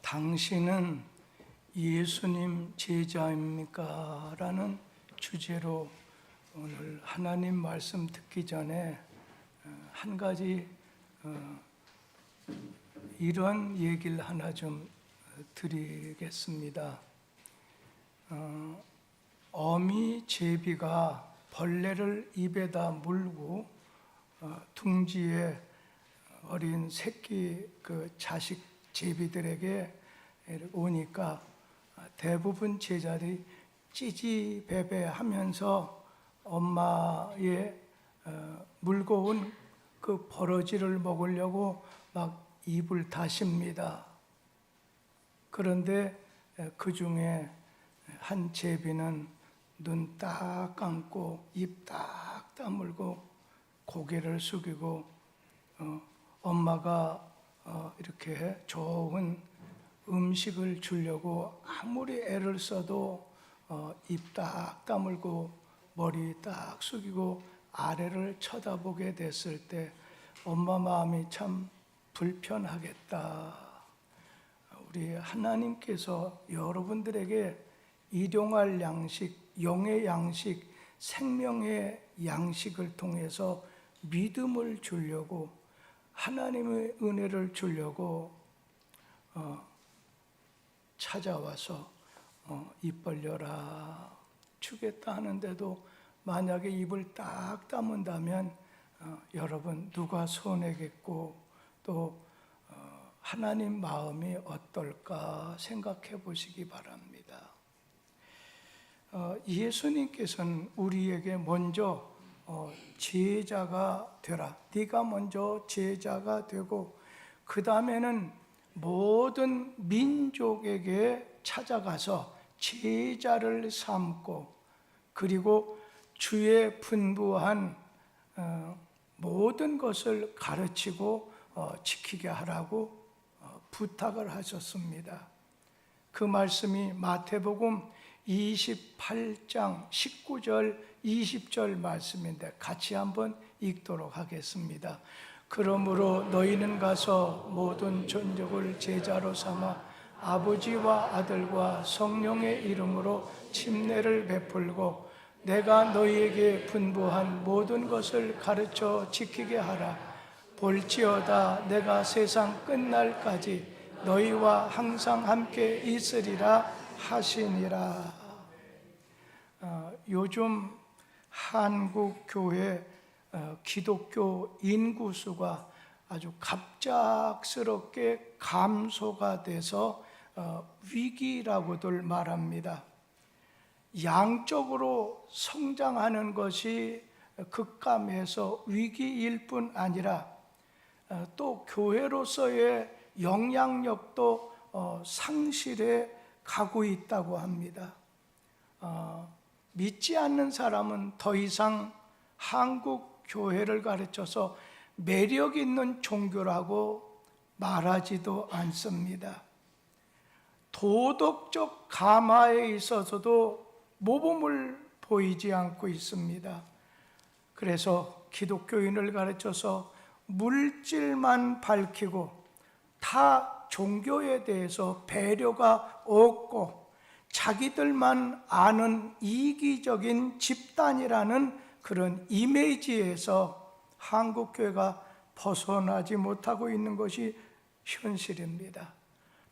당신은 예수님 제자입니까? 라는 주제로 오늘 하나님 말씀 듣기 전에 한 가지 이런 얘기를 하나 좀 드리겠습니다. 어미 제비가 벌레를 입에다 물고 둥지에 어린 새끼 자식 제비들에게 오니까 대부분 제자들이 찌지배배하면서 엄마의 물고 온 그 버러지를 먹으려고 막 입을 다십니다. 그런데 그 중에 한 제비는 눈 딱 감고 입 딱 다물고 고개를 숙이고 엄마가 이렇게 좋은 음식을 주려고 아무리 애를 써도 입 딱 다물고 머리 딱 숙이고 아래를 쳐다보게 됐을 때 엄마 마음이 참 불편하겠다. 우리 하나님께서 여러분들에게 일용할 양식, 영의 양식, 생명의 양식을 통해서 믿음을 주려고, 하나님의 은혜를 주려고 찾아와서 입 벌려라 주겠다 하는데도 만약에 입을 딱 다문다면 여러분 누가 손해겠고 또 하나님 마음이 어떨까 생각해 보시기 바랍니다. 예수님께서는 우리에게 먼저 제자가 되라, 네가 먼저 제자가 되고 그 다음에는 모든 민족에게 찾아가서 제자를 삼고 그리고 주의 분부한 모든 것을 가르치고 지키게 하라고 부탁을 하셨습니다. 그 말씀이 마태복음 28장 19절 20절 말씀인데 같이 한번 읽도록 하겠습니다. 그러므로 너희는 가서 모든 전적을 제자로 삼아 아버지와 아들과 성령의 이름으로 침례를 베풀고 내가 너희에게 분부한 모든 것을 가르쳐 지키게 하라. 볼지어다 내가 세상 끝날까지 너희와 항상 함께 있으리라 하시니라. 요즘 한국 교회 기독교 인구수가 아주 갑작스럽게 감소가 돼서 위기라고들 말합니다. 양적으로 성장하는 것이 급감해서 위기일 뿐 아니라 또 교회로서의 영향력도 상실해 가고 있다고 합니다. 믿지 않는 사람은 더 이상 한국 교회를 가르쳐서 매력 있는 종교라고 말하지도 않습니다. 도덕적 감화에 있어서도 모범을 보이지 않고 있습니다. 그래서 기독교인을 가르쳐서 물질만 밝히고 타 종교에 대해서 배려가 없고 자기들만 아는 이기적인 집단이라는 그런 이미지에서 한국교회가 벗어나지 못하고 있는 것이 현실입니다.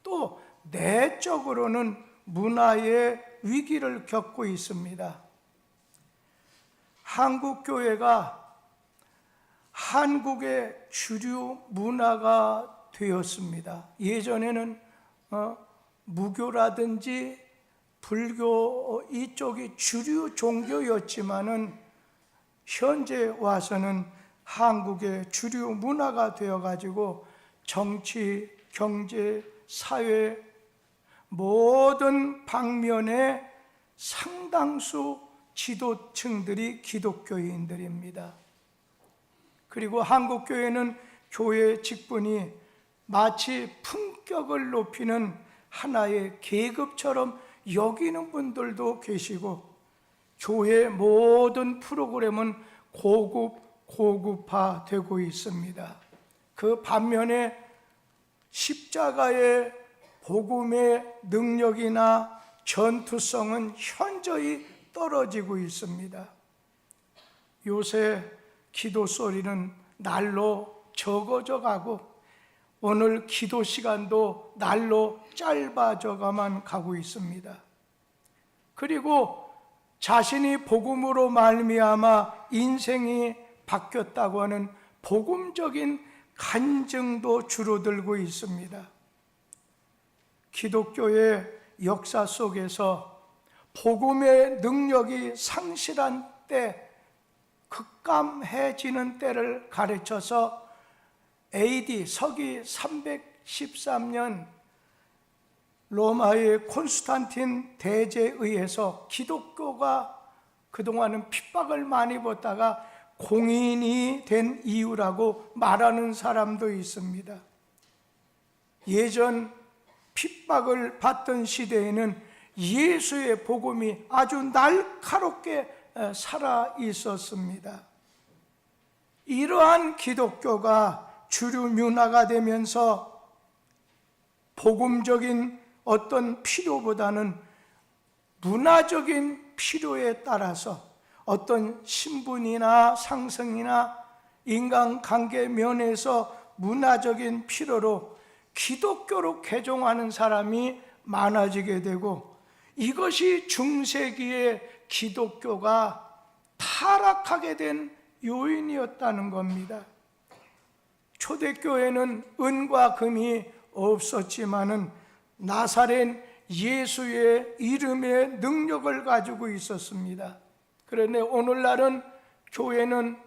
또 내적으로는 문화의 위기를 겪고 있습니다. 한국교회가 한국의 주류 문화가 되었습니다. 예전에는 무교라든지 불교 이쪽이 주류 종교였지만은 현재 와서는 한국의 주류 문화가 되어가지고 정치, 경제, 사회 모든 방면에 상당수 지도층들이 기독교인들입니다. 그리고 한국교회는 교회 직분이 마치 품격을 높이는 하나의 계급처럼 여기는 분들도 계시고 교회 모든 프로그램은 고급화되고 있습니다. 그 반면에 십자가의 복음의 능력이나 전투성은 현저히 떨어지고 있습니다. 요새 기도 소리는 날로 적어져 가고 오늘 기도 시간도 날로 짧아져가만 가고 있습니다. 그리고 자신이 복음으로 말미암아 인생이 바뀌었다고 하는 복음적인 간증도 줄어들고 있습니다. 기독교의 역사 속에서 복음의 능력이 상실한 때, 급감해지는 때를 가르쳐서 AD 서기 313년 로마의 콘스탄틴 대제에 의해서 기독교가 그동안은 핍박을 많이 받다가 공인이 된 이유라고 말하는 사람도 있습니다. 예전 핍박을 받던 시대에는 예수의 복음이 아주 날카롭게 살아 있었습니다. 이러한 기독교가 주류 문화가 되면서 복음적인 어떤 필요보다는 문화적인 필요에 따라서 어떤 신분이나 상승이나 인간관계 면에서 문화적인 필요로 기독교로 개종하는 사람이 많아지게 되고, 이것이 중세기의 기독교가 타락하게 된 요인이었다는 겁니다. 초대교회는 은과 금이 없었지만은 나사렛 예수의 이름의 능력을 가지고 있었습니다. 그런데 오늘날은 교회는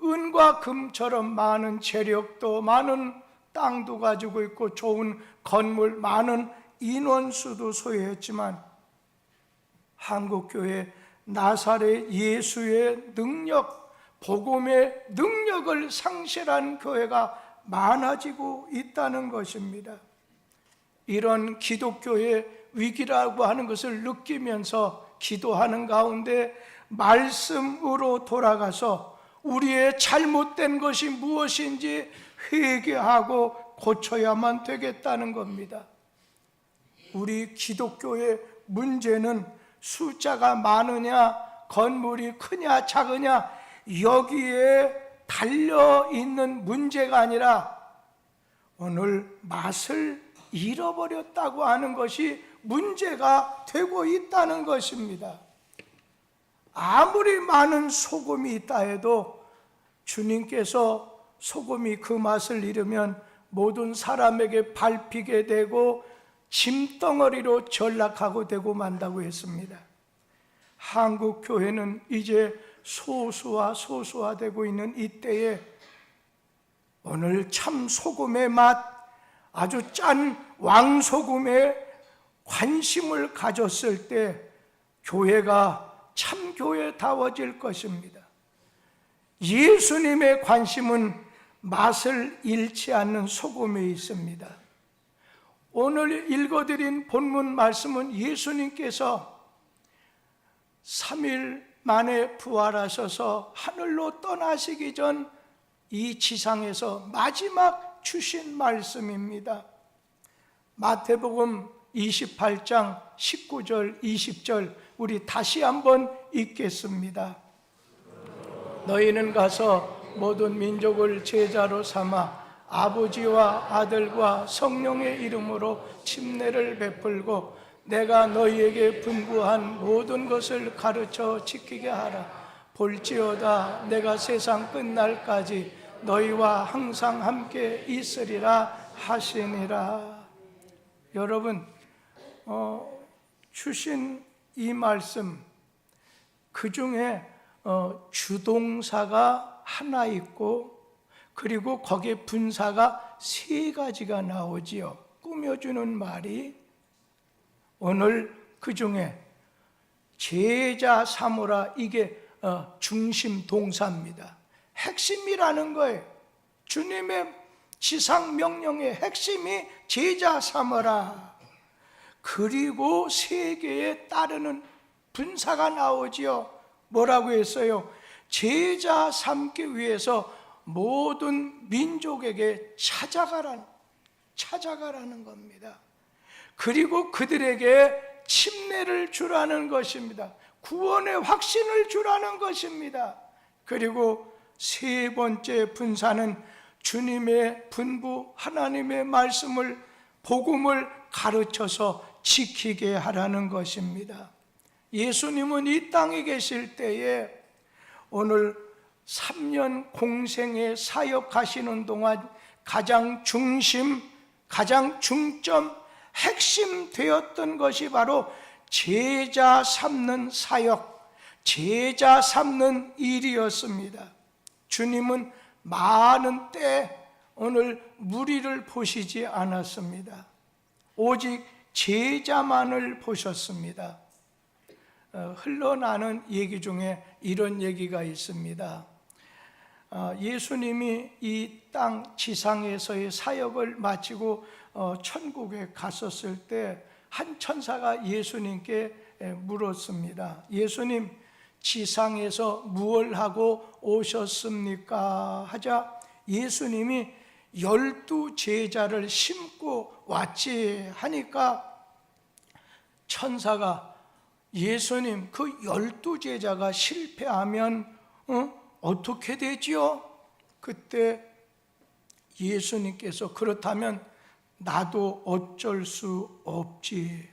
은과 금처럼 많은 재력도, 많은 땅도 가지고 있고 좋은 건물, 많은 인원수도 소유했지만 한국교회 나사렛 예수의 능력, 복음의 능력을 상실한 교회가 많아지고 있다는 것입니다. 이런 기독교의 위기라고 하는 것을 느끼면서 기도하는 가운데 말씀으로 돌아가서 우리의 잘못된 것이 무엇인지 회개하고 고쳐야만 되겠다는 겁니다. 우리 기독교의 문제는 숫자가 많으냐, 건물이 크냐 작으냐 여기에 달려있는 문제가 아니라 오늘 맛을 잃어버렸다고 하는 것이 문제가 되고 있다는 것입니다. 아무리 많은 소금이 있다 해도 주님께서 소금이 그 맛을 잃으면 모든 사람에게 밟히게 되고 짐덩어리로 전락하고 되고 만다고 했습니다. 한국 교회는 이제 소수화되고 있는 이때에 오늘 참 소금의 맛, 아주 짠 왕소금에 관심을 가졌을 때 교회가 참 교회다워질 것입니다. 예수님의 관심은 맛을 잃지 않는 소금에 있습니다. 오늘 읽어드린 본문 말씀은 예수님께서 3일 만에 부활하셔서 하늘로 떠나시기 전 이 지상에서 마지막 주신 말씀입니다. 마태복음 28장 19절 20절 우리 다시 한번 읽겠습니다. 너희는 가서 모든 민족을 제자로 삼아 아버지와 아들과 성령의 이름으로 침례를 베풀고 내가 너희에게 분부한 모든 것을 가르쳐 지키게 하라. 볼지어다 내가 세상 끝날까지 너희와 항상 함께 있으리라 하시니라. 여러분, 주신 이 말씀 그 중에 주동사가 하나 있고 그리고 거기에 분사가 3가지가 나오지요. 꾸며주는 말이. 오늘 그 중에 제자 삼으라, 이게 중심 동사입니다. 핵심이라는 거예요. 주님의 지상 명령의 핵심이 제자 삼으라. 그리고 3개에 따르는 분사가 나오지요. 뭐라고 했어요? 제자 삼기 위해서 모든 민족에게 찾아가라는 겁니다. 그리고 그들에게 침례를 주라는 것입니다. 구원의 확신을 주라는 것입니다. 그리고 세 번째 분사는 주님의 분부, 하나님의 말씀을, 복음을 가르쳐서 지키게 하라는 것입니다. 예수님은 이 땅에 계실 때에 오늘 3년 공생의 사역하시는 동안 가장 중심, 가장 중점, 핵심 되었던 것이 바로 제자 삼는 사역, 제자 삼는 일이었습니다. 주님은 많은 때 오늘 무리를 보시지 않았습니다. 오직 제자만을 보셨습니다. 흘러나는 얘기 중에 이런 얘기가 있습니다. 예수님이 이 땅 지상에서의 사역을 마치고 천국에 갔었을 때 한 천사가 예수님께 물었습니다. 예수님, 지상에서 무엇을 하고 오셨습니까? 하자 예수님이 12 제자를 심고 왔지 하니까 천사가 예수님, 그 12 제자가 실패하면 어떻게 되지요? 그때 예수님께서 그렇다면 나도 어쩔 수 없지.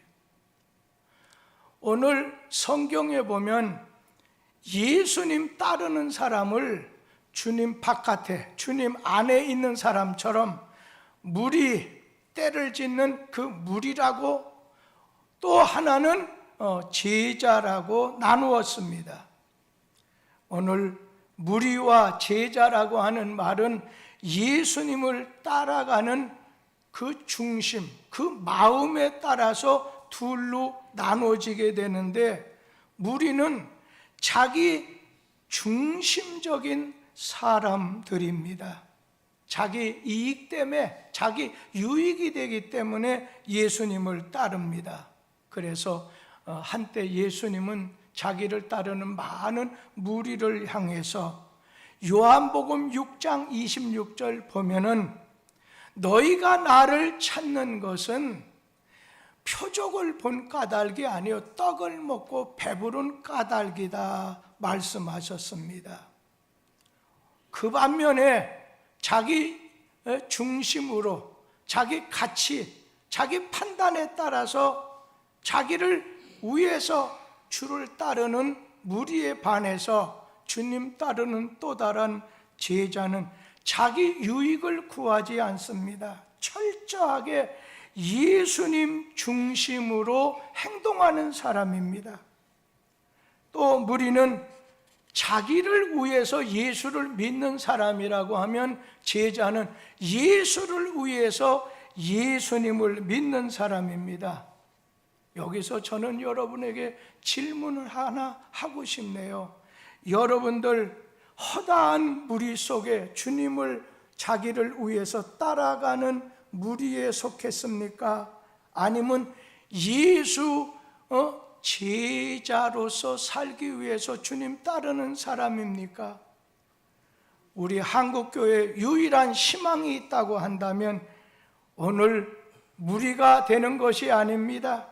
오늘 성경에 보면 예수님 따르는 사람을 주님 바깥에, 주님 안에 있는 사람처럼 무리, 때를 짓는 그 무리라고, 또 하나는 제자라고 나누었습니다. 오늘 무리와 제자라고 하는 말은 예수님을 따라가는 그 중심, 그 마음에 따라서 둘로 나눠지게 되는데, 무리는 자기 중심적인 사람들입니다. 자기 이익 때문에, 자기 유익이 되기 때문에 예수님을 따릅니다. 그래서 한때 예수님은 자기를 따르는 많은 무리를 향해서 요한복음 6장 26절 보면은 너희가 나를 찾는 것은 표적을 본 까닭이 아니요 떡을 먹고 배부른 까닭이다 말씀하셨습니다. 그 반면에 자기 중심으로, 자기 가치, 자기 판단에 따라서 자기를 위해서 주를 따르는 무리에 반해서 주님 따르는 또 다른 제자는 자기 유익을 구하지 않습니다. 철저하게 예수님 중심으로 행동하는 사람입니다. 또 무리는 자기를 위해서 예수를 믿는 사람이라고 하면, 제자는 예수를 위해서 예수님을 믿는 사람입니다. 여기서 저는 여러분에게 질문을 하나 하고 싶네요. 여러분들 허다한 무리 속에 주님을, 자기를 위해서 따라가는 무리에 속했습니까? 아니면 예수 제자로서 살기 위해서 주님 따르는 사람입니까? 우리 한국교회에 유일한 희망이 있다고 한다면 오늘 무리가 되는 것이 아닙니다.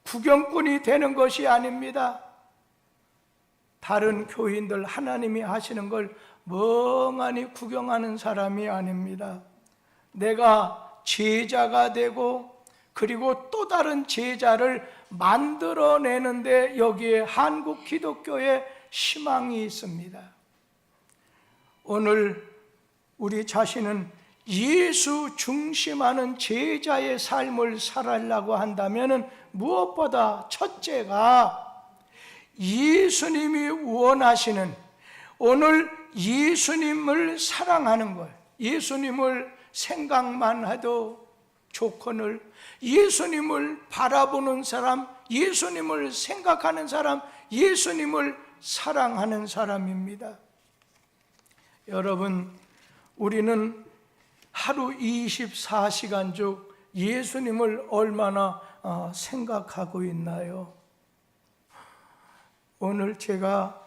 구경꾼이 되는 것이 아닙니다. 다른 교인들 하나님이 하시는 걸 멍하니 구경하는 사람이 아닙니다. 내가 제자가 되고 그리고 또 다른 제자를 만들어내는데 여기에 한국 기독교의 희망이 있습니다. 오늘 우리 자신은 예수 중심하는 제자의 삶을 살아가려고 한다면 무엇보다 첫째가 예수님이 원하시는, 오늘 예수님을 사랑하는 것, 예수님을 생각만 해도 좋거늘 예수님을 바라보는 사람, 예수님을 생각하는 사람, 예수님을 사랑하는 사람입니다. 여러분, 우리는 하루 24시간 중 예수님을 얼마나 생각하고 있나요? 오늘 제가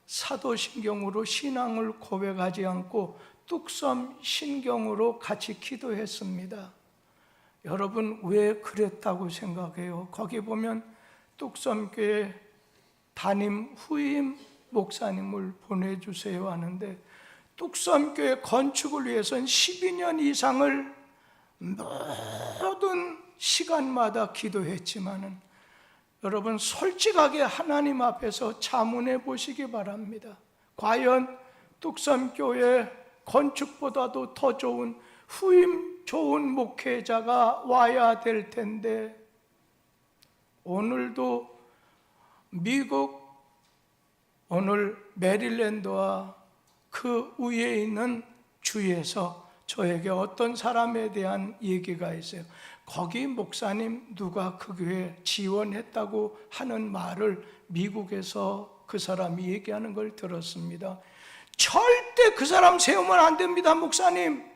사도신경으로 신앙을 고백하지 않고 뚝섬 신경으로 같이 기도했습니다. 여러분 왜 그랬다고 생각해요? 거기 보면 뚝섬교회 담임 후임 목사님을 보내주세요 하는데, 뚝섬교회 건축을 위해서는 12년 이상을 모든 시간마다 기도했지만은, 여러분 솔직하게 하나님 앞에서 자문해 보시기 바랍니다. 과연 뚝섬교회 건축보다도 더 좋은 후임 좋은 목회자가 와야 될 텐데, 오늘도 미국 오늘 메릴랜드와 그 위에 있는 주에서 저에게 어떤 사람에 대한 얘기가 있어요. 거기 목사님 누가 그 교회 지원했다고 하는 말을 미국에서 그 사람이 얘기하는 걸 들었습니다. 절대 그 사람 세우면 안 됩니다, 목사님.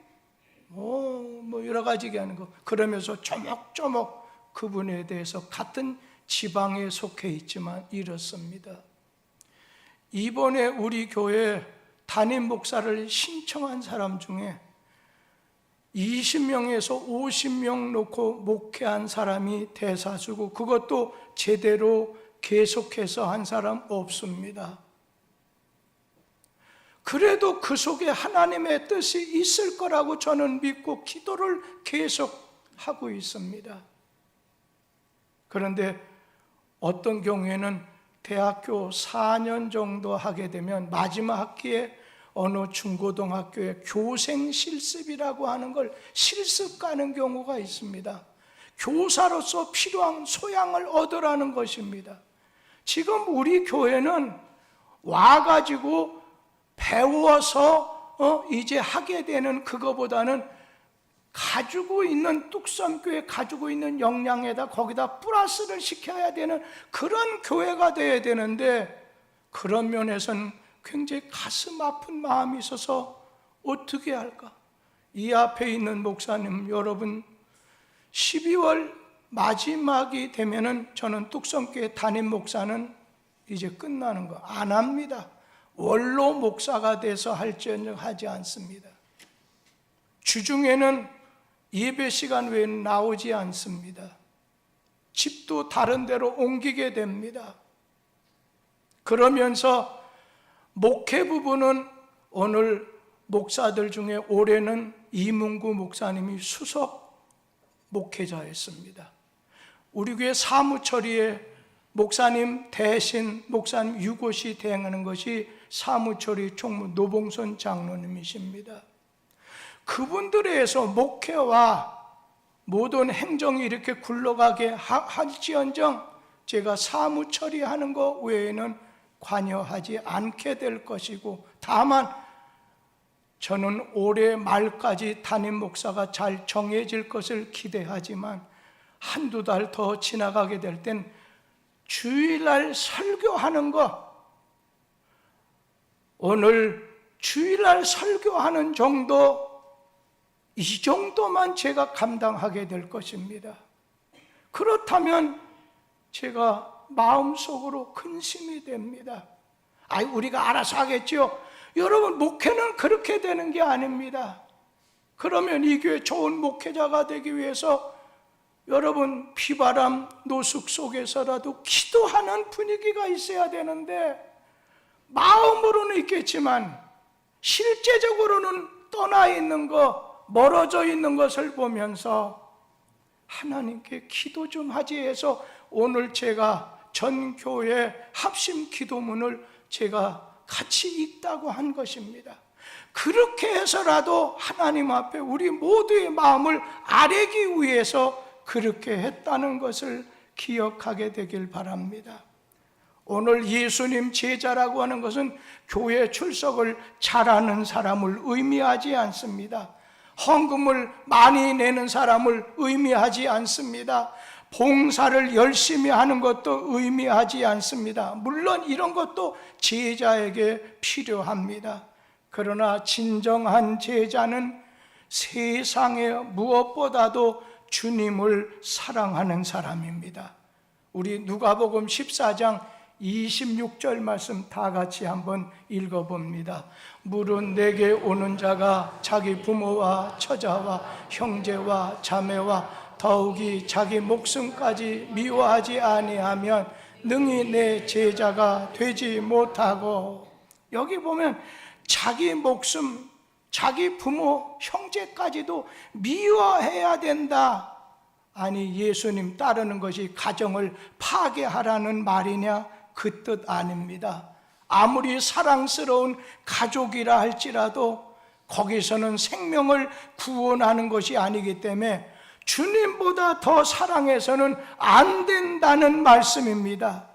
뭐 여러 가지 얘기하는 거. 그러면서 조목조목 그분에 대해서 같은 지방에 속해 있지만 이렇습니다. 이번에 우리 교회 담임 목사를 신청한 사람 중에 20명에서 50명 놓고 목회한 사람이 대다수고, 그것도 제대로 계속해서 한 사람 없습니다. 그래도 그 속에 하나님의 뜻이 있을 거라고 저는 믿고 기도를 계속하고 있습니다. 그런데 어떤 경우에는 대학교 4년 정도 하게 되면 마지막 학기에 어느 중고등학교에 교생 실습이라고 하는 걸 실습 가는 경우가 있습니다. 교사로서 필요한 소양을 얻으라는 것입니다. 지금 우리 교회는 와가지고 배워서 이제 하게 되는 그거보다는 가지고 있는 뚝섬교회 가지고 있는 역량에다 거기다 플러스를 시켜야 되는 그런 교회가 돼야 되는데, 그런 면에서는 굉장히 가슴 아픈 마음이 있어서 어떻게 할까? 이 앞에 있는 목사님 여러분, 12월 마지막이 되면은 저는 뚝섬교회 담임 목사는 이제 끝나는 거 안 합니다. 원로 목사가 돼서 할지언정 하지 않습니다. 주중에는 예배 시간 외에는 나오지 않습니다. 집도 다른 데로 옮기게 됩니다. 그러면서 목회 부분은 오늘 목사들 중에 올해는 이문구 목사님이 수석 목회자였습니다. 우리 교회 사무처리에 목사님 대신 목사님 유고시 대행하는 것이 사무처리 총무 노봉선 장로님이십니다. 그분들에 의해서 목회와 모든 행정이 이렇게 굴러가게 할지언정 제가 사무처리하는 것 외에는 관여하지 않게 될 것이고, 다만 저는 올해 말까지 담임 목사가 잘 정해질 것을 기대하지만 한두 달 더 지나가게 될 땐 주일날 설교하는 것, 오늘 주일날 설교하는 정도, 이 정도만 제가 감당하게 될 것입니다. 그렇다면 제가 마음속으로 근심이 됩니다. 우리가 알아서 하겠죠. 여러분, 목회는 그렇게 되는 게 아닙니다. 그러면 이 교회 좋은 목회자가 되기 위해서 여러분 비바람 노숙 속에서라도 기도하는 분위기가 있어야 되는데, 마음으로는 있겠지만 실제적으로는 떠나 있는 것, 멀어져 있는 것을 보면서 하나님께 기도 좀 하지 해서 오늘 제가 전 교회 합심 기도문을 제가 같이 읽다고 한 것입니다. 그렇게 해서라도 하나님 앞에 우리 모두의 마음을 아뢰기 위해서 그렇게 했다는 것을 기억하게 되길 바랍니다. 오늘 예수님 제자라고 하는 것은 교회 출석을 잘하는 사람을 의미하지 않습니다. 헌금을 많이 내는 사람을 의미하지 않습니다. 봉사를 열심히 하는 것도 의미하지 않습니다. 물론 이런 것도 제자에게 필요합니다. 그러나 진정한 제자는 세상에 무엇보다도 주님을 사랑하는 사람입니다. 우리 누가복음 14장 26절 말씀 다 같이 한번 읽어봅니다. 물은 내게 오는 자가 자기 부모와 처자와 형제와 자매와 더욱이 자기 목숨까지 미워하지 아니하면 능히 내 제자가 되지 못하고. 여기 보면 자기 목숨, 자기 부모, 형제까지도 미워해야 된다. 아니, 예수님 따르는 것이 가정을 파괴하라는 말이냐? 그 뜻 아닙니다. 아무리 사랑스러운 가족이라 할지라도 거기서는 생명을 구원하는 것이 아니기 때문에 주님보다 더 사랑해서는 안 된다는 말씀입니다.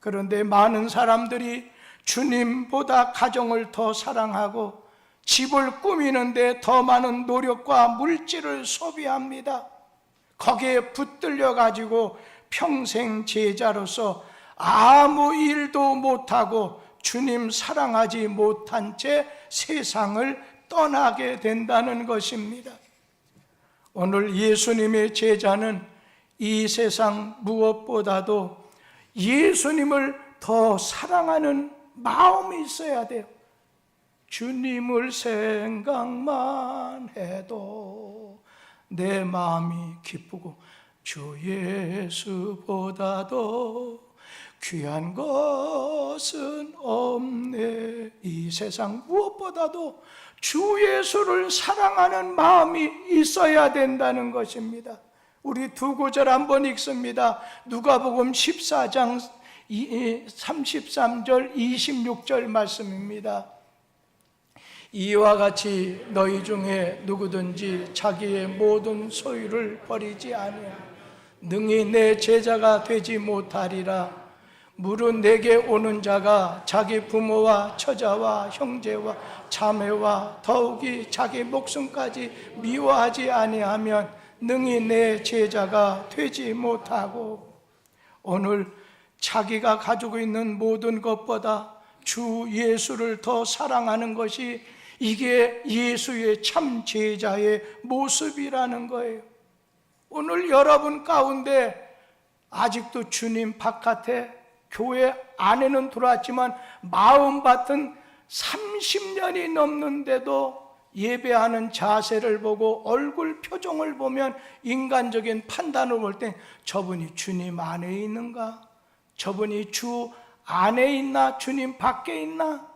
그런데 많은 사람들이 주님보다 가정을 더 사랑하고 집을 꾸미는데 더 많은 노력과 물질을 소비합니다. 거기에 붙들려 가지고 평생 제자로서 아무 일도 못하고 주님 사랑하지 못한 채 세상을 떠나게 된다는 것입니다. 오늘 예수님의 제자는 이 세상 무엇보다도 예수님을 더 사랑하는 마음이 있어야 돼요. 주님을 생각만 해도 내 마음이 기쁘고 주 예수보다도 귀한 것은 없네. 이 세상 무엇보다도 주 예수를 사랑하는 마음이 있어야 된다는 것입니다. 우리 두 구절 한번 읽습니다. 누가복음 14장 33절 26절 말씀입니다. 이와 같이 너희 중에 누구든지 자기의 모든 소유를 버리지 아니하며 능히 내 제자가 되지 못하리라. 무릇 내게 오는 자가 자기 부모와 처자와 형제와 자매와 더욱이 자기 목숨까지 미워하지 아니하면 능히 내 제자가 되지 못하고. 오늘 자기가 가지고 있는 모든 것보다 주 예수를 더 사랑하는 것이, 이게 예수의 참 제자의 모습이라는 거예요. 오늘 여러분 가운데 아직도 주님 바깥에, 교회 안에는 들어왔지만 마음밭은 30년이 넘는데도 예배하는 자세를 보고 얼굴 표정을 보면 인간적인 판단을 볼 때 저분이 주님 안에 있는가? 저분이 주 안에 있나? 주님 밖에 있나?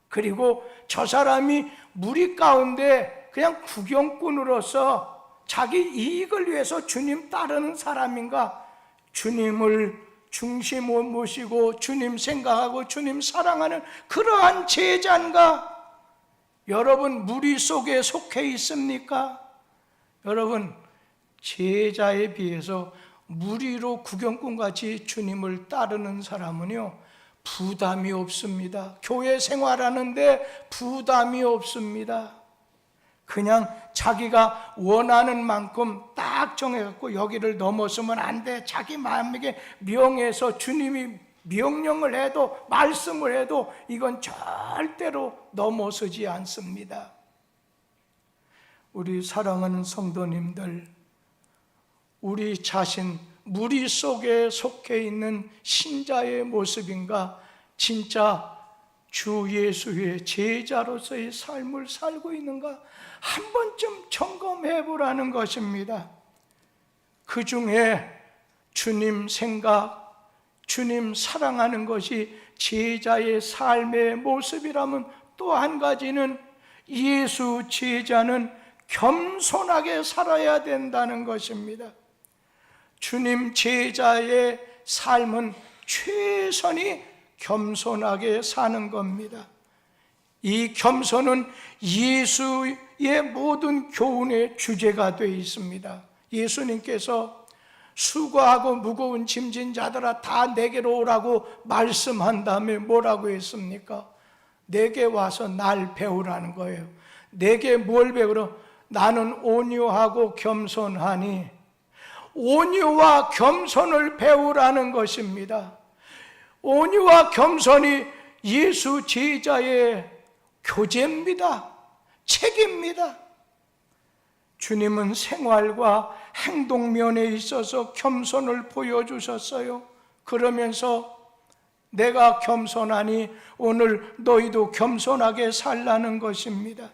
그리고 저 사람이 무리 가운데 그냥 구경꾼으로서 자기 이익을 위해서 주님 따르는 사람인가? 주님을 중심으로 모시고 주님 생각하고 주님 사랑하는 그러한 제자인가? 여러분 무리 속에 속해 있습니까? 여러분 제자에 비해서 무리로 구경꾼같이 주님을 따르는 사람은요 부담이 없습니다. 교회 생활하는데 부담이 없습니다. 그냥 자기가 원하는 만큼 딱 정해갖고 여기를 넘어서면 안 돼, 자기 마음에게 명해서 주님이 명령을 해도 말씀을 해도 이건 절대로 넘어서지 않습니다. 우리 사랑하는 성도님들, 우리 자신 무리 속에 속해 있는 신자의 모습인가? 진짜 주 예수의 제자로서의 삶을 살고 있는가? 한 번쯤 점검해 보라는 것입니다. 그 중에 주님 생각, 주님 사랑하는 것이 제자의 삶의 모습이라면 또 한 가지는 예수 제자는 겸손하게 살아야 된다는 것입니다. 주님 제자의 삶은 최선이 겸손하게 사는 겁니다. 이 겸손은 예수의 모든 교훈의 주제가 되어 있습니다. 예수님께서 수고하고 무거운 짐진 자들아 다 내게로 오라고 말씀한 다음에 뭐라고 했습니까? 내게 와서 날 배우라는 거예요. 내게 뭘 배우라? 나는 온유하고 겸손하니. 온유와 겸손을 배우라는 것입니다. 온유와 겸손이 예수 제자의 교제입니다. 책입니다. 주님은 생활과 행동면에 있어서 겸손을 보여주셨어요. 그러면서 내가 겸손하니 오늘 너희도 겸손하게 살라는 것입니다.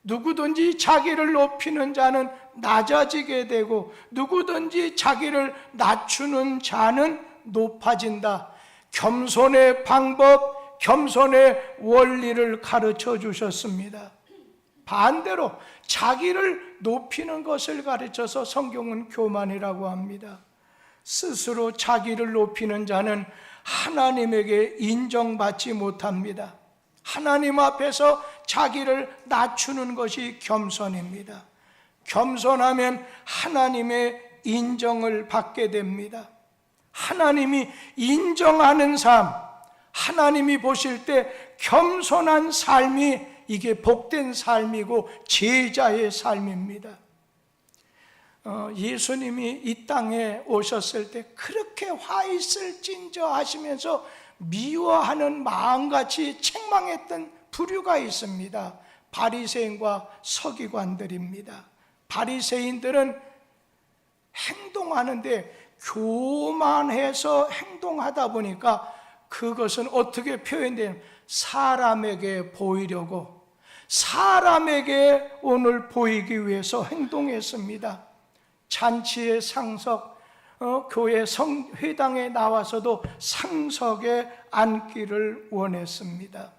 누구든지 자기를 높이는 자는 낮아지게 되고 누구든지 자기를 낮추는 자는 높아진다. 겸손의 방법, 겸손의 원리를 가르쳐 주셨습니다. 반대로 자기를 높이는 것을 가르쳐서 성경은 교만이라고 합니다. 스스로 자기를 높이는 자는 하나님에게 인정받지 못합니다. 하나님 앞에서 자기를 낮추는 것이 겸손입니다. 겸손하면 하나님의 인정을 받게 됩니다. 하나님이 인정하는 삶, 하나님이 보실 때 겸손한 삶이 이게 복된 삶이고 제자의 삶입니다. 예수님이 이 땅에 오셨을 때 그렇게 화 있을진저 하시면서 미워하는 마음같이 책망했던 부류가 있습니다. 바리새인과 서기관들입니다. 바리새인들은 행동하는데 교만해서 행동하다 보니까 그것은 어떻게 표현되냐면 사람에게 보이려고, 사람에게 오늘 보이기 위해서 행동했습니다. 잔치의 상석, 교회 회당에 나와서도 상석에 앉기를 원했습니다.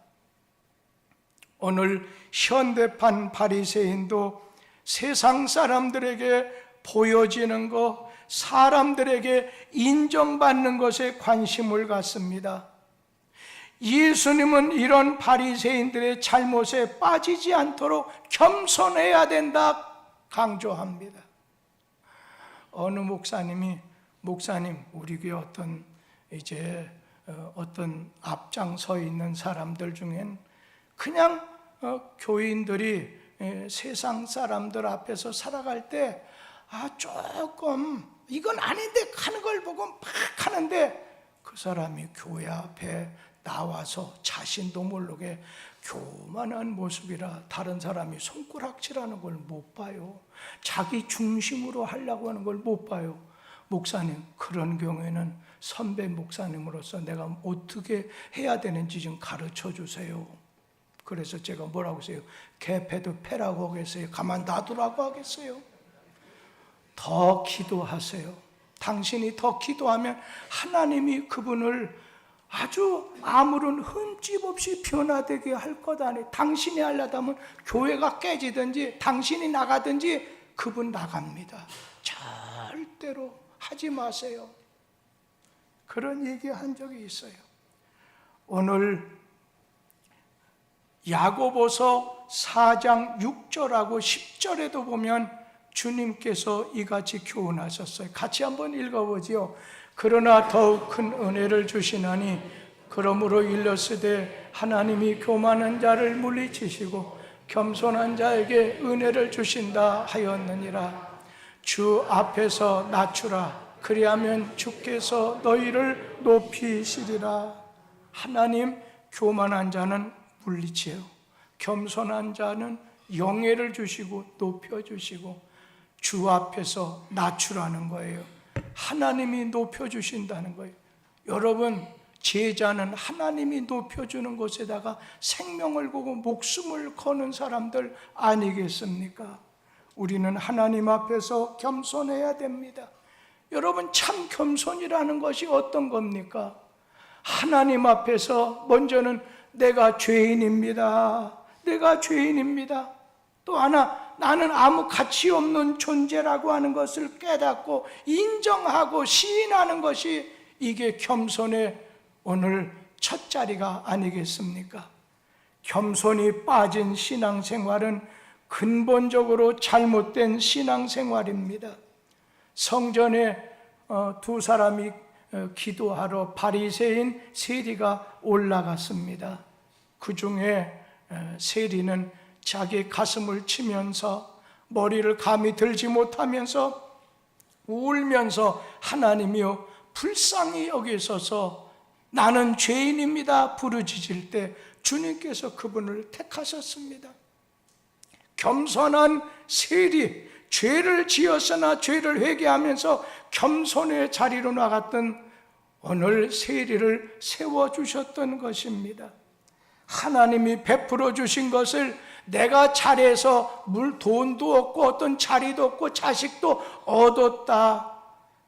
오늘 현대판 바리새인도 세상 사람들에게 보여지는 것, 사람들에게 인정받는 것에 관심을 갖습니다. 예수님은 이런 바리새인들의 잘못에 빠지지 않도록 겸손해야 된다 강조합니다. 어느 목사님이 목사님, 우리 교회 어떤 앞장 서 있는 사람들 중엔 그냥 교인들이 세상 사람들 앞에서 살아갈 때 조금 이건 아닌데 하는 걸 보고 막 하는데 그 사람이 교회 앞에 나와서 자신도 모르게 교만한 모습이라 다른 사람이 손가락질하는 걸 못 봐요. 자기 중심으로 하려고 하는 걸 못 봐요. 목사님, 그런 경우에는 선배 목사님으로서 내가 어떻게 해야 되는지 좀 가르쳐 주세요. 그래서 제가 뭐라고 했어요? 개패도 패라고 하겠어요? 가만 놔두라고 하겠어요? 더 기도하세요. 당신이 더 기도하면 하나님이 그분을 아주 아무런 흠집 없이 변화되게 할 것 아니에요. 당신이 하려다 하면 교회가 깨지든지 당신이 나가든지 그분 나갑니다. 절대로 하지 마세요. 그런 얘기 한 적이 있어요. 오늘 야고보서 4장 6절하고 10절에도 보면 주님께서 이같이 교훈하셨어요. 같이 한번 읽어보지요. 그러나 더욱 큰 은혜를 주시나니 그러므로 일렀으되 하나님이 교만한 자를 물리치시고 겸손한 자에게 은혜를 주신다 하였느니라. 주 앞에서 낮추라. 그리하면 주께서 너희를 높이시리라. 하나님, 교만한 자는 물리치요, 겸손한 자는 영예를 주시고 높여주시고 주 앞에서 낮추라는 거예요. 하나님이 높여주신다는 거예요. 여러분, 제자는 하나님이 높여주는 곳에다가 생명을 걸고 목숨을 거는 사람들 아니겠습니까? 우리는 하나님 앞에서 겸손해야 됩니다. 여러분, 참 겸손이라는 것이 어떤 겁니까? 하나님 앞에서 먼저는 내가 죄인입니다. 내가 죄인입니다. 또 하나, 나는 아무 가치 없는 존재라고 하는 것을 깨닫고 인정하고 시인하는 것이 이게 겸손의 오늘 첫 자리가 아니겠습니까? 겸손이 빠진 신앙생활은 근본적으로 잘못된 신앙생활입니다. 성전에 두 사람이 기도하러 바리새인 세리가 올라갔습니다. 그 중에 세리는 자기 가슴을 치면서 머리를 감히 들지 못하면서 울면서 하나님이여 불쌍히 여기소서 나는 죄인입니다 부르짖을 때 주님께서 그분을 택하셨습니다. 겸손한 세리, 죄를 지었으나 죄를 회개하면서 겸손의 자리로 나갔던 오늘 세리를 세워주셨던 것입니다. 하나님이 베풀어 주신 것을 내가 잘해서 돈도 없고 어떤 자리도 없고 자식도 얻었다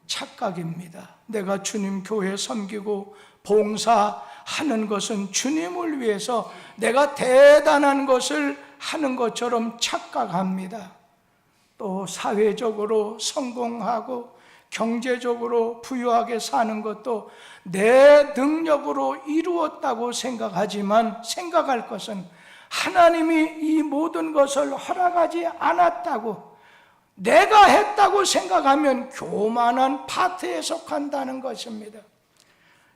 착각입니다. 내가 주님 교회 섬기고 봉사하는 것은 주님을 위해서 내가 대단한 것을 하는 것처럼 착각합니다. 또 사회적으로 성공하고 경제적으로 부유하게 사는 것도 내 능력으로 이루었다고 생각하지만 생각할 것은 하나님이 이 모든 것을 허락하지 않았다고 내가 했다고 생각하면 교만한 파트에 속한다는 것입니다.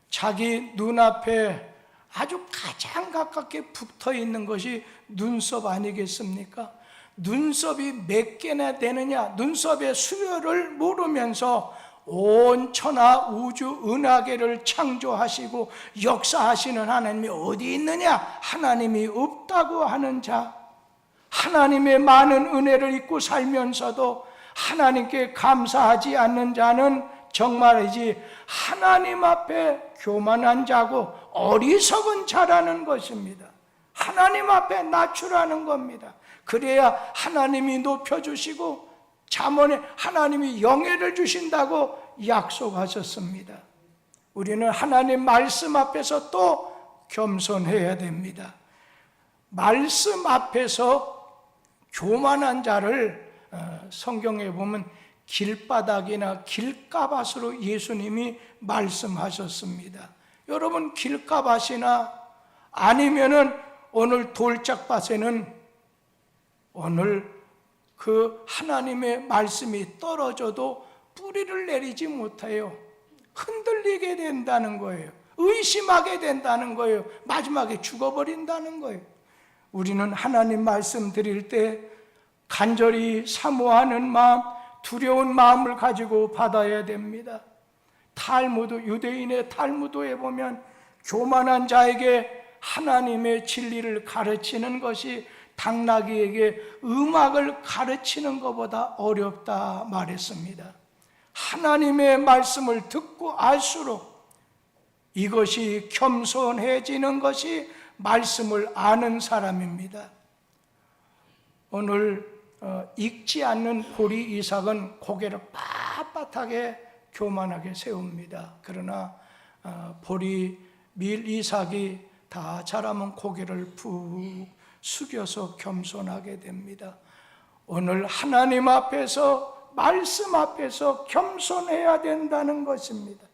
자기 눈앞에 아주 가장 가깝게 붙어 있는 것이 눈썹 아니겠습니까? 눈썹이 몇 개나 되느냐, 눈썹의 수요를 모르면서 온 천하 우주 은하계를 창조하시고 역사하시는 하나님이 어디 있느냐? 하나님이 없다고 하는 자, 하나님의 많은 은혜를 잊고 살면서도 하나님께 감사하지 않는 자는 정말이지 하나님 앞에 교만한 자고 어리석은 자라는 것입니다. 하나님 앞에 낮추라는 겁니다. 그래야 하나님이 높여주시고 잠언에 하나님이 영예를 주신다고 약속하셨습니다. 우리는 하나님 말씀 앞에서 또 겸손해야 됩니다. 말씀 앞에서 교만한 자를 성경에 보면 길바닥이나 길가밭으로 예수님이 말씀하셨습니다. 여러분, 길가밭이나 아니면은 오늘 돌짝밭에는 오늘 그 하나님의 말씀이 떨어져도 뿌리를 내리지 못해요. 흔들리게 된다는 거예요. 의심하게 된다는 거예요. 마지막에 죽어버린다는 거예요. 우리는 하나님 말씀 드릴 때 간절히 사모하는 마음, 두려운 마음을 가지고 받아야 됩니다. 유대인의 탈무드에 보면 교만한 자에게 하나님의 진리를 가르치는 것이 당나귀에게 음악을 가르치는 것보다 어렵다 말했습니다. 하나님의 말씀을 듣고 알수록 이것이 겸손해지는 것이 말씀을 아는 사람입니다. 오늘 읽지 않는 보리 이삭은 고개를 빳빳하게 교만하게 세웁니다. 그러나 보리 밀 이삭이 다 자라면 고개를 푹 숙여서 겸손하게 됩니다. 오늘 하나님 앞에서 말씀 앞에서 겸손해야 된다는 것입니다.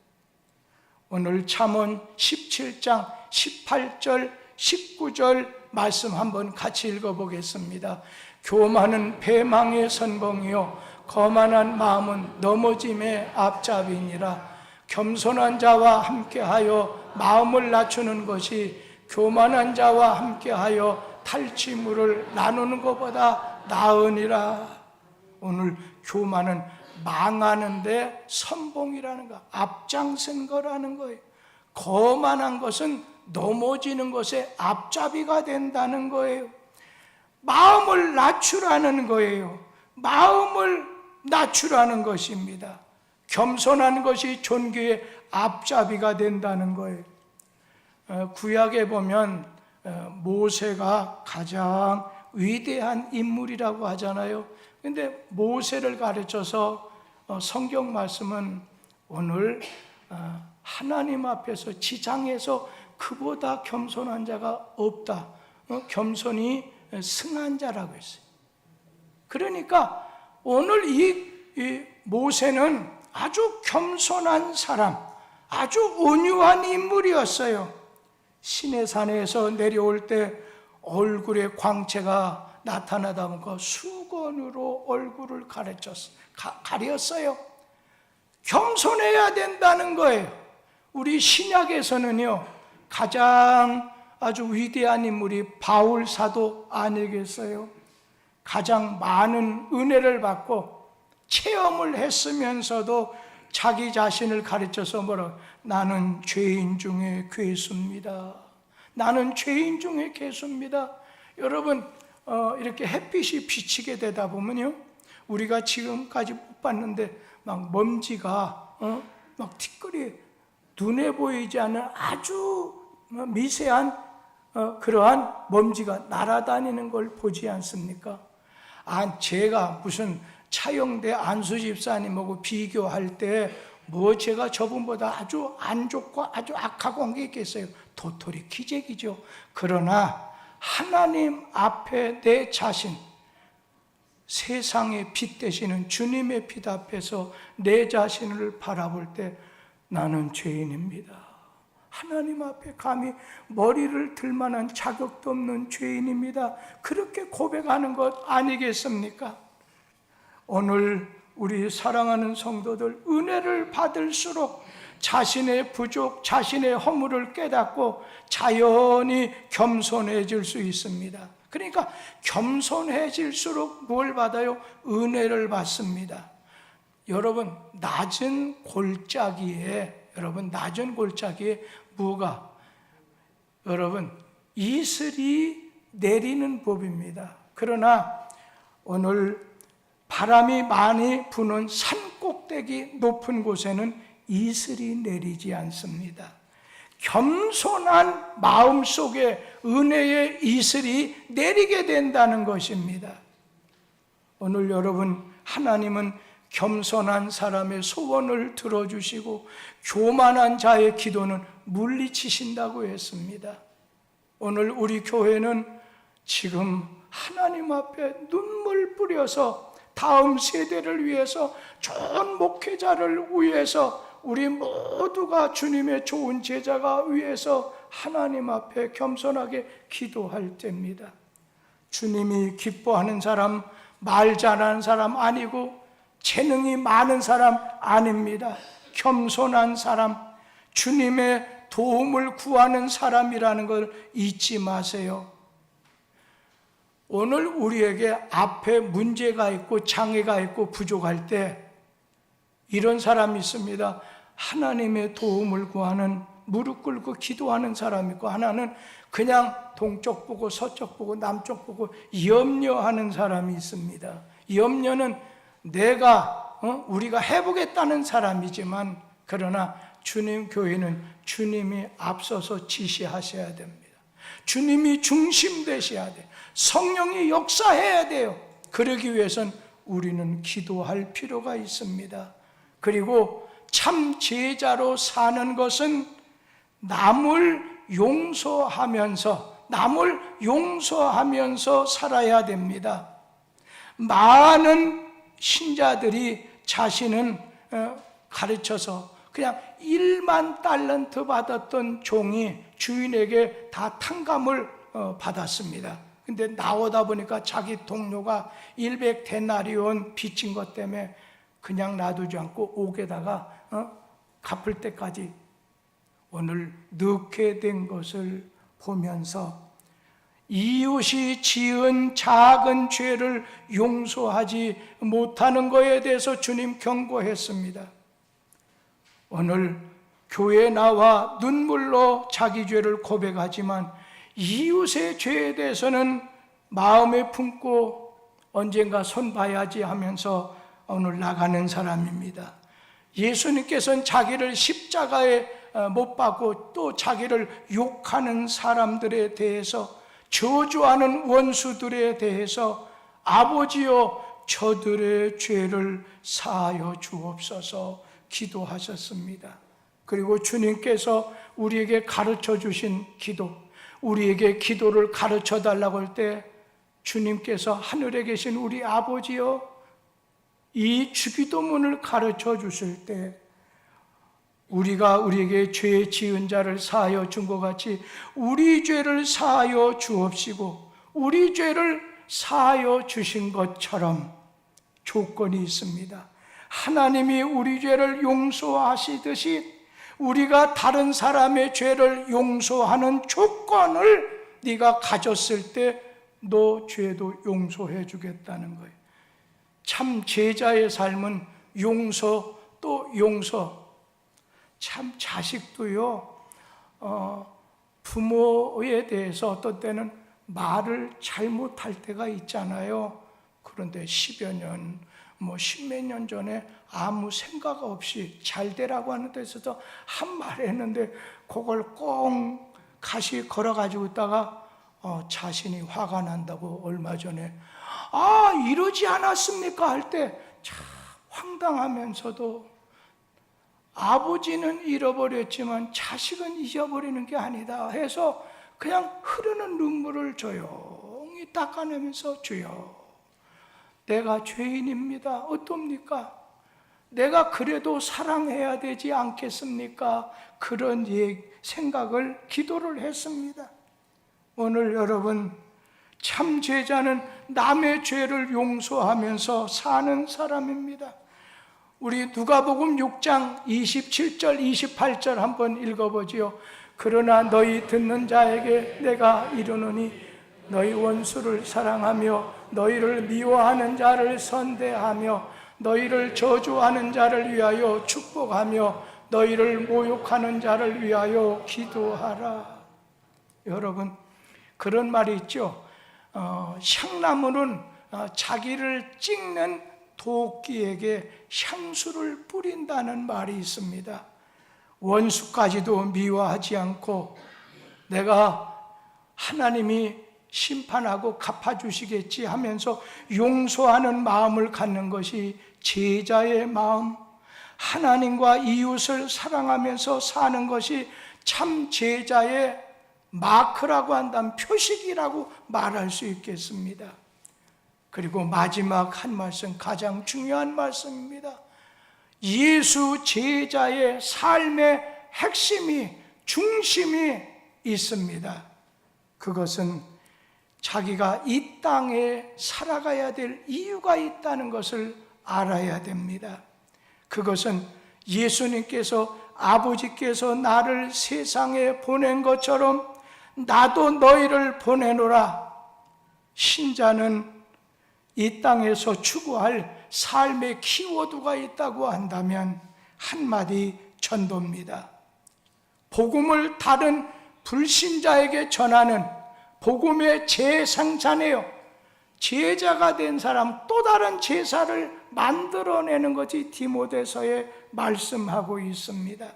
오늘 잠언 17장 18절 19절 말씀 한번 같이 읽어보겠습니다. 교만은 배망의 선봉이요 거만한 마음은 넘어짐의 앞잡이니라. 겸손한 자와 함께하여 마음을 낮추는 것이 교만한 자와 함께하여 탈취물을 나누는 것보다 나으니라. 오늘 교만은 망하는데 선봉이라는 거, 앞장선 거라는 거예요. 거만한 것은 넘어지는 것에 앞잡이가 된다는 거예요. 마음을 낮추라는 거예요. 마음을 낮추라는 것입니다. 겸손한 것이 존귀의 앞잡이가 된다는 거예요. 구약에 보면 모세가 가장 위대한 인물이라고 하잖아요. 근데 모세를 가르쳐서 성경 말씀은 오늘 하나님 앞에서 지상에서 그보다 겸손한 자가 없다. 겸손이 승한 자라고 했어요. 그러니까 오늘 이 모세는 아주 겸손한 사람, 아주 온유한 인물이었어요. 시내산에서 내려올 때 얼굴에 광채가 나타나다 보니까 수건으로 얼굴을 가렸어요. 겸손해야 된다는 거예요. 우리 신약에서는요, 가장 아주 위대한 인물이 바울 사도 아니겠어요? 가장 많은 은혜를 받고 체험을 했으면서도 자기 자신을 가르쳐서 나는 죄인 중에 괴수입니다. 나는 죄인 중에 괴수입니다. 여러분, 이렇게 햇빛이 비치게 되다 보면요, 우리가 지금까지 못 봤는데 막 먼지가 막 티끌이 눈에 보이지 않는 아주 미세한 그러한 먼지가 날아다니는 걸 보지 않습니까? 제가 무슨 차영대 안수 집사님하고 비교할 때 뭐 제가 저분보다 아주 안 좋고 아주 악하고 한 게 있겠어요? 도토리 기적이죠. 그러나 하나님 앞에 내 자신, 세상의 빛 되시는 주님의 빛 앞에서 내 자신을 바라볼 때 나는 죄인입니다. 하나님 앞에 감히 머리를 들 만한 자격도 없는 죄인입니다. 그렇게 고백하는 것 아니겠습니까? 오늘 우리 사랑하는 성도들, 은혜를 받을수록 자신의 부족, 자신의 허물을 깨닫고 자연히 겸손해질 수 있습니다. 그러니까 겸손해질수록 뭘 받아요? 은혜를 받습니다. 여러분, 낮은 골짜기에 뭐가? 여러분, 이슬이 내리는 법입니다. 그러나 오늘 바람이 많이 부는 산 꼭대기 높은 곳에는 이슬이 내리지 않습니다. 겸손한 마음 속에 은혜의 이슬이 내리게 된다는 것입니다. 오늘 여러분, 하나님은 겸손한 사람의 소원을 들어주시고 교만한 자의 기도는 물리치신다고 했습니다. 오늘 우리 교회는 지금 하나님 앞에 눈물 뿌려서 다음 세대를 위해서, 좋은 목회자를 위해서, 우리 모두가 주님의 좋은 제자가 위해서 하나님 앞에 겸손하게 기도할 때입니다. 주님이 기뻐하는 사람, 말 잘하는 사람 아니고 재능이 많은 사람 아닙니다. 겸손한 사람, 주님의 도움을 구하는 사람이라는 걸 잊지 마세요. 오늘 우리에게 앞에 문제가 있고 장애가 있고 부족할 때 이런 사람이 있습니다. 하나님의 도움을 구하는, 무릎 꿇고 기도하는 사람이 있고, 하나는 그냥 동쪽 보고 서쪽 보고 남쪽 보고 염려하는 사람이 있습니다. 염려는 우리가 해보겠다는 사람이지만, 그러나 주님 교회는 주님이 앞서서 지시하셔야 됩니다. 주님이 중심 되셔야 돼요. 성령이 역사해야 돼요. 그러기 위해선 우리는 기도할 필요가 있습니다. 그리고 참 제자로 사는 것은 남을 용서하면서 살아야 됩니다. 많은 신자들이 자신은 가르쳐서 그냥 1만 달란트 받았던 종이 주인에게 다 탕감을 받았습니다. 근데 나오다 보니까 자기 동료가 100데나리온 빚진 것 때문에 그냥 놔두지 않고 옥에다가 갚을 때까지 오늘 넣게 된 것을 보면서 이웃이 지은 작은 죄를 용서하지 못하는 것에 대해서 주님 경고했습니다. 오늘 교회에 나와 눈물로 자기 죄를 고백하지만 이웃의 죄에 대해서는 마음에 품고 언젠가 손 봐야지 하면서 오늘 나가는 사람입니다. 예수님께서는 자기를 십자가에 못 박고 또 자기를 욕하는 사람들에 대해서, 저주하는 원수들에 대해서 아버지여 저들의 죄를 사하여 주옵소서 기도하셨습니다. 그리고 주님께서 우리에게 가르쳐 주신 기도, 우리에게 기도를 가르쳐 달라고 할 때 주님께서 하늘에 계신 우리 아버지여, 이 주기도문을 가르쳐 주실 때 우리가 우리에게 죄 지은 자를 사하여 준 것 같이 우리 죄를 사하여 주옵시고, 우리 죄를 사하여 주신 것처럼 조건이 있습니다. 하나님이 우리 죄를 용서하시듯이 우리가 다른 사람의 죄를 용서하는 조건을 네가 가졌을 때 너 죄도 용서해 주겠다는 거예요. 참 제자의 삶은 용서 또 용서. 참 자식도요, 부모에 대해서 어떤 때는 말을 잘못할 때가 있잖아요. 그런데 10여 년, 10몇 년 전에 아무 생각 없이 잘 되라고 하는 데서도 한 말 했는데 그걸 꼭 같이 걸어가지고 있다가 자신이 화가 난다고 얼마 전에 이러지 않았습니까? 할 때 참 황당하면서도 아버지는 잃어버렸지만 자식은 잊어버리는 게 아니다 해서 그냥 흐르는 눈물을 조용히 닦아내면서 주여, 내가 죄인입니다. 어떻습니까? 내가 그래도 사랑해야 되지 않겠습니까? 그런 생각을, 기도를 했습니다. 오늘 여러분, 참 제자는 남의 죄를 용서하면서 사는 사람입니다. 우리 누가복음 6장 27절 28절 한번 읽어보지요. 그러나 너희 듣는 자에게 내가 이르노니 너희 원수를 사랑하며 너희를 미워하는 자를 선대하며 너희를 저주하는 자를 위하여 축복하며 너희를 모욕하는 자를 위하여 기도하라. 여러분, 그런 말이 있죠. 향나무는 자기를 찍는 도끼에게 향수를 뿌린다는 말이 있습니다. 원수까지도 미워하지 않고 내가 하나님이 심판하고 갚아주시겠지 하면서 용서하는 마음을 갖는 것이 제자의 마음, 하나님과 이웃을 사랑하면서 사는 것이 참 제자의 마크라고 한다면 표식이라고 말할 수 있겠습니다. 그리고 마지막 한 말씀, 가장 중요한 말씀입니다. 예수 제자의 삶의 핵심이, 중심이 있습니다. 그것은 자기가 이 땅에 살아가야 될 이유가 있다는 것을 알아야 됩니다. 그것은 예수님께서, 아버지께서 나를 세상에 보낸 것처럼 나도 너희를 보내노라. 신자는 이 땅에서 추구할 삶의 키워드가 있다고 한다면 한마디 전도입니다. 복음을 다른 불신자에게 전하는 복음의 재생산이에요. 제자가 된 사람, 또 다른 제사를 만들어내는 것이 디모데서에 말씀하고 있습니다.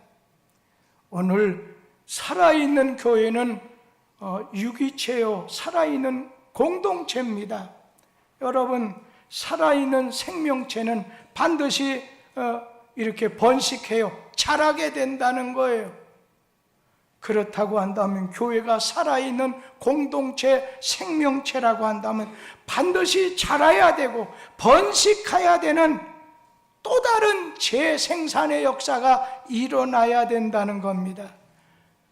오늘 살아있는 교회는 유기체요, 살아있는 공동체입니다. 여러분, 살아있는 생명체는 반드시 이렇게 번식해요. 자라게 된다는 거예요. 그렇다고 한다면 교회가 살아있는 공동체, 생명체라고 한다면 반드시 자라야 되고 번식해야 되는 또 다른 재생산의 역사가 일어나야 된다는 겁니다.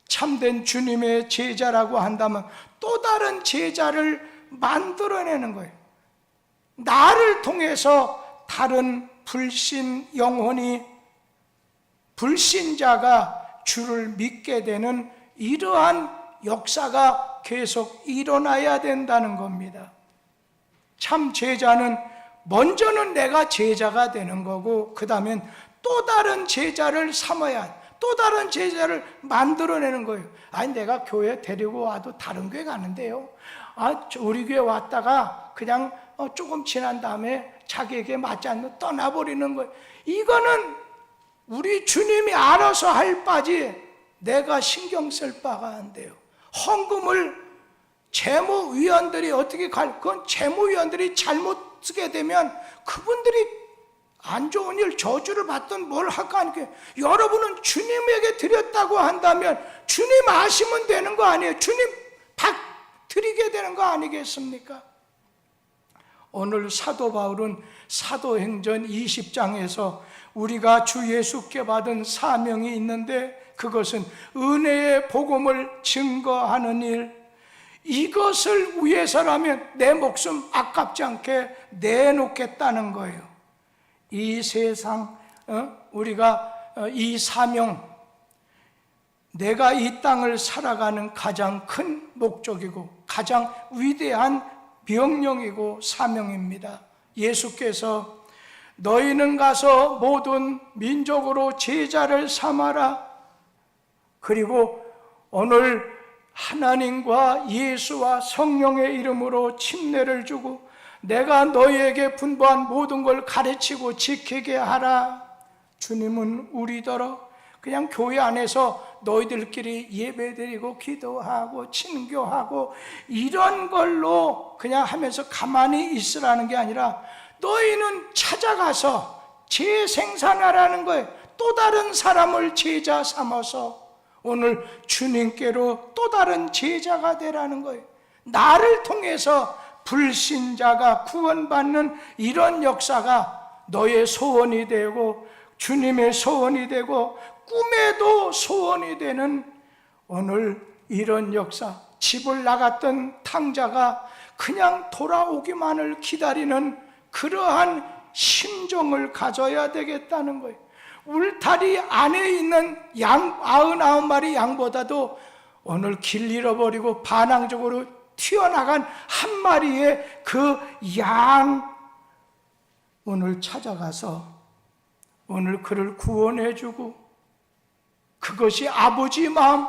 참된 주님의 제자라고 한다면 또 다른 제자를 만들어내는 거예요. 나를 통해서 다른 불신 영혼이, 불신자가 주를 믿게 되는 이러한 역사가 계속 일어나야 된다는 겁니다. 참 제자는 먼저는 내가 제자가 되는 거고, 그 다음엔 또 다른 제자를 삼아야, 또 다른 제자를 만들어내는 거예요. 아니, 내가 교회 데리고 와도 다른 교회 가는데요, 우리 교회 왔다가 그냥 조금 지난 다음에 자기에게 맞지 않는 떠나버리는 거예요. 이거는 우리 주님이 알아서 할 바지 내가 신경 쓸 바가 안 돼요. 헌금을 재무위원들이 어떻게 그건 재무위원들이 잘못 쓰게 되면 그분들이 안 좋은 일, 저주를 받든 뭘 할까 하니까, 여러분은 주님에게 드렸다고 한다면 주님 아시면 되는 거 아니에요? 주님 드리게 되는 거 아니겠습니까? 오늘 사도 바울은 사도행전 20장에서 우리가 주 예수께 받은 사명이 있는데, 그것은 은혜의 복음을 증거하는 일, 이것을 위해서라면 내 목숨 아깝지 않게 내놓겠다는 거예요. 이 세상, 우리가 이 사명, 내가 이 땅을 살아가는 가장 큰 목적이고 가장 위대한 명령이고 사명입니다. 예수께서 너희는 가서 모든 민족으로 제자를 삼아라. 그리고 오늘 하나님과 예수와 성령의 이름으로 침례를 주고 내가 너희에게 분부한 모든 걸 가르치고 지키게 하라. 주님은 우리더러 그냥 교회 안에서 너희들끼리 예배드리고 기도하고 친교하고 이런 걸로 그냥 하면서 가만히 있으라는 게 아니라 너희는 찾아가서 재생산하라는 거예요. 또 다른 사람을 제자 삼아서 오늘 주님께로 또 다른 제자가 되라는 거예요. 나를 통해서 불신자가 구원받는 이런 역사가 너의 소원이 되고 주님의 소원이 되고 꿈에도 소원이 되는 오늘 이런 역사, 집을 나갔던 탕자가 그냥 돌아오기만을 기다리는 그러한 심정을 가져야 되겠다는 거예요. 울타리 안에 있는 양 99마리 양보다도 오늘 길 잃어버리고 반항적으로 튀어나간 한 마리의 그 양 오늘 찾아가서 오늘 그를 구원해주고, 그것이 아버지의 마음,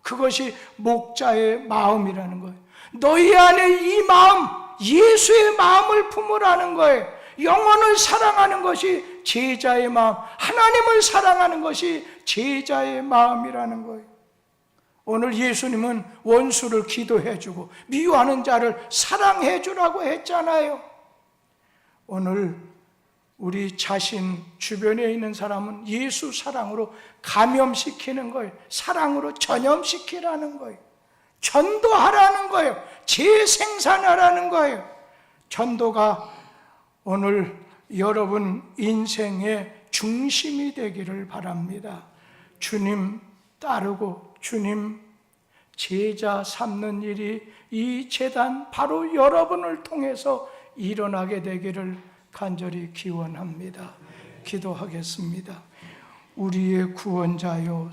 그것이 목자의 마음이라는 거예요. 너희 안에 이 마음, 예수의 마음을 품으라는 거예요. 영혼을 사랑하는 것이 제자의 마음, 하나님을 사랑하는 것이 제자의 마음이라는 거예요. 오늘 예수님은 원수를 기도해주고 미워하는 자를 사랑해주라고 했잖아요. 오늘 우리 자신 주변에 있는 사람은 예수 사랑으로 감염시키는 거예요. 사랑으로 전염시키라는 거예요. 전도하라는 거예요. 재생산하라는 거예요. 전도가 오늘 여러분 인생의 중심이 되기를 바랍니다. 주님 따르고 주님 제자 삼는 일이 이 제단 바로 여러분을 통해서 일어나게 되기를 간절히 기원합니다. 기도하겠습니다. 우리의 구원자요